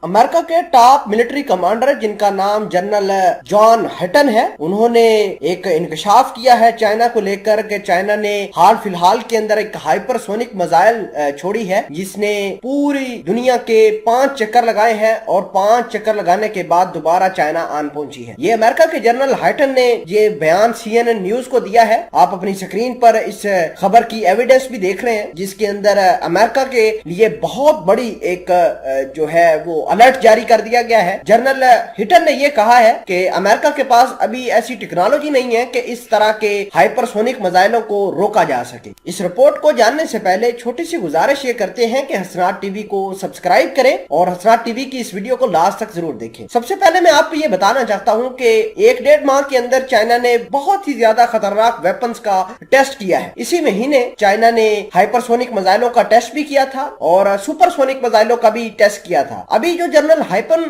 America के top military commander जिनका नाम जनरल जॉन हटन है, उन्होंने एक इंकशाफ किया है चाइना को लेकर कि चाइना ने हाल फिलहाल के अंदर एक हाइपरसोनिक मिसाइल छोड़ी है जिसने पूरी दुनिया के 5 चक्कर लगाए हैं और 5 चक्कर लगाने के बाद दोबारा चाइना आन पहुंची है। ये अमेरिका के जनरल हटन ने ये बयान CNN न्यूज को दिया है। आप अपनी स्क्रीन पर इस खबर की एविडेंस भी देख रहे हैं जिसके अंदर अमेरिका के लिए बहुत बड़ी एक जो है वो अलर्ट जारी कर दिया गया है। जनरल हिटन ने यह कहा है कि अमेरिका के पास अभी ऐसी टेक्नोलॉजी नहीं है कि इस तरह के हाइपरसोनिक मिसाइलों को रोका जा सके। इस रिपोर्ट को जानने से पहले छोटी सी गुजारिश ये करते हैं कि हसनात टीवी को सब्सक्राइब करें और हसनात टीवी की इस वीडियो को लास्ट तक जरूर देखें। सबसे पहले मैं आपको ये बताना चाहता हूं कि 1-1.5 माह के अंदर चाइना ने बहुत ही ज्यादा खतरनाक वेपन्स का टेस्ट किया है। इसी महीने चाइना ने हाइपरसोनिक मिसाइलों का टेस्ट भी किया था और सुपरसोनिक मिसाइलों का भी टेस्ट किया था। अभी जो जनरल हाइपन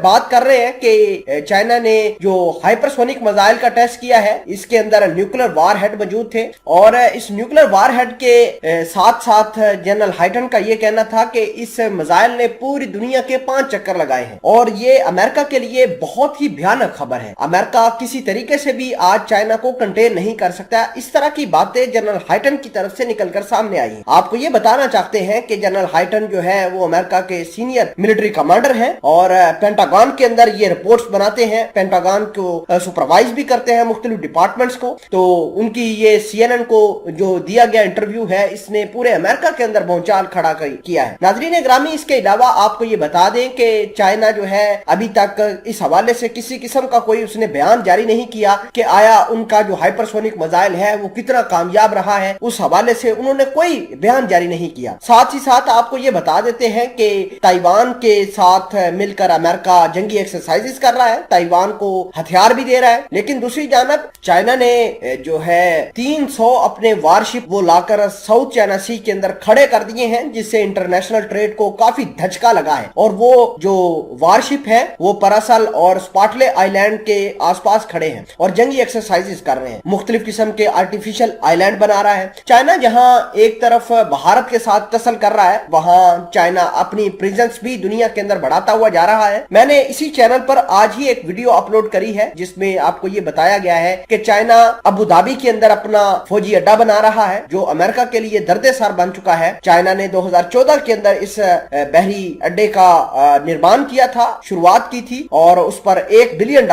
बात कर रहे हैं कि चाइना ने जो हाइपरसोनिक मिसाइल का टेस्ट किया है इसके अंदर न्यूक्लियर वार हेड मौजूद थे और इस न्यूक्लियर वार हेड के साथ साथ जनरल हाइटन का ये कहना था कि इस मिसाइल ने पूरी दुनिया के 5 चक्कर लगाए हैं और ये अमेरिका के लिए बहुत ही भयानक खबर है। अमेरिका किसी तरीके से भी आज चाइना को कंटेन नहीं कर सकता। इस तरह की बातें जनरल हाइटन की तरफ से निकलकर सामने आई हैं। आपको ये बताना चाहते हैं कि जनरल हाइटन जो है वो अमेरिका के सीनियर मिलिट्री कमांडर हैं और पेंटागन के अंदर ये रिपोर्ट्स बनाते हैं, पेंटागन को सुपरवाइज भी करते हैं मुख्तलिफ डिपार्टमेंट्स को। तो उनकी ये CNN को जो दिया गया इंटरव्यू है इसने पूरे अमेरिका के अंदर भौचाल खड़ा किया है। नाज़रीन ग्रामी, इसके अलावा आपको ये बता दें कि चाइना जो है अभी तक इस हवाले से किसी किस्म का कोई उसने बयान जारी नहीं किया कि आया उनका जो हाइपरसोनिक मिसाइल है वो कितना कामयाब रहा है। उस हवाले से उन्होंने कोई बयान जारी नहीं किया। साथ ही साथ आपको ये बता देते हैं कि ताइवान के साथ मिलकर अमेरिका जंगी एक्सरसाइजेस कर रहा है, ताइवान को हथियार भी दे रहा है। लेकिन दूसरी जानब चाइना ने जो है 300 अपने वारशिप वो लाकर साउथ चाइना सी के अंदर खड़े कर दिए हैं जिससे इंटरनेशनल ट्रेड को काफी धचका लगा है और वो जो वारशिप है वो परासल और स्पाटले आइलैंड के आसपास खड़े हैं और जंगी एक्सरसाइजेस कर रहे हैं। मुख्तलिफ किस्म के आर्टिफिशियल आइलैंड बना रहा है। चाइना जहां एक तरफ भारत के साथ तसल कर रहा है वहां चाइना अपनी प्रेजेंस भी दुनिया के अंदर बढ़ाता हुआ जा रहा है। मैंने इसी चैनल पर आज ही एक वीडियो अपलोड करी है जिसमें आपको ये बताया गया है कि चाइना अबू धाबी के अंदर अपना फौजी अड्डा बना रहा है जो अमेरिका के लिए दर्देसार बन चुका है। चाइना ने 2014 के अंदर इस बहरी अड्डे का निर्माण किया था, शुरुआत की थी और उस पर $1 बिलियन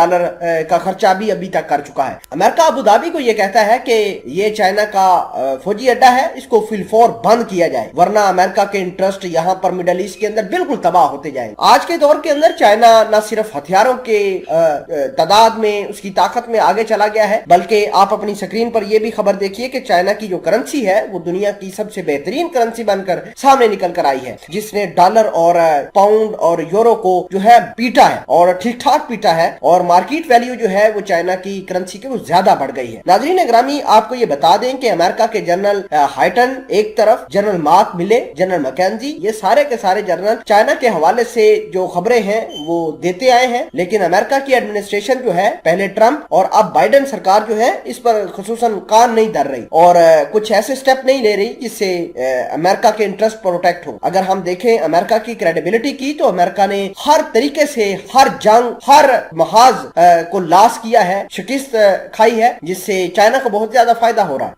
का खर्चा भी अभी तक कर चुका है। अमेरिका अबू धाबी को यह कहता है कि ये चाइना का फौजी अड्डा है, इसको फिलफौर बंद किया जाए वरना अमेरिका के इंटरेस्ट यहाँ पर मिडल ईस्ट के अंदर बिल्कुल तबाह होते जाएंगे। आज के दौर के अंदर चाइना न सिर्फ हथियारों के तादाद में उसकी ताकत में आगे चला गया है बल्कि आप अपनी स्क्रीन पर यह भी खबर देखिए कि चाइना की जो करेंसी है वो दुनिया की सबसे बेहतरीन करेंसी बनकर सामने निकल कर आई है जिसने डॉलर और पाउंड और यूरो को जो है पीटा है और ठीक ठाक पीटा है और मार्केट वैल्यू जो है वो चाइना की करेंसी के वो ज्यादा बढ़ गई है। नाज़रीन ग्रामी, आपको ये बता दें कि अमेरिका के जनरल हाइटन एक तरफ, जनरल मार्क मिले, जनरल मैकेंजी, ये सारे के सारे जनरल चाइना के हवाले से जो खबरें हैं वो देते आए हैं। लेकिन अमेरिका की एडमिनिस्ट्रेशन जो है, पहले ट्रंप और अब बाइडेन सरकार जो है इस पर खुसूसन कान नहीं धर रही और कुछ ऐसे स्टेप नहीं ले रही जिससे अमेरिका के इंटरेस्ट प्रोटेक्ट हो। अगर हम देखें अमेरिका की क्रेडिबिलिटी की तो अमेरिका ने हर तरीके से हर जंग, हर महाज को लाश किया है, शिकस्त खाई है जिससे चाइना को बहुत ज्यादा फायदा हो रहा है।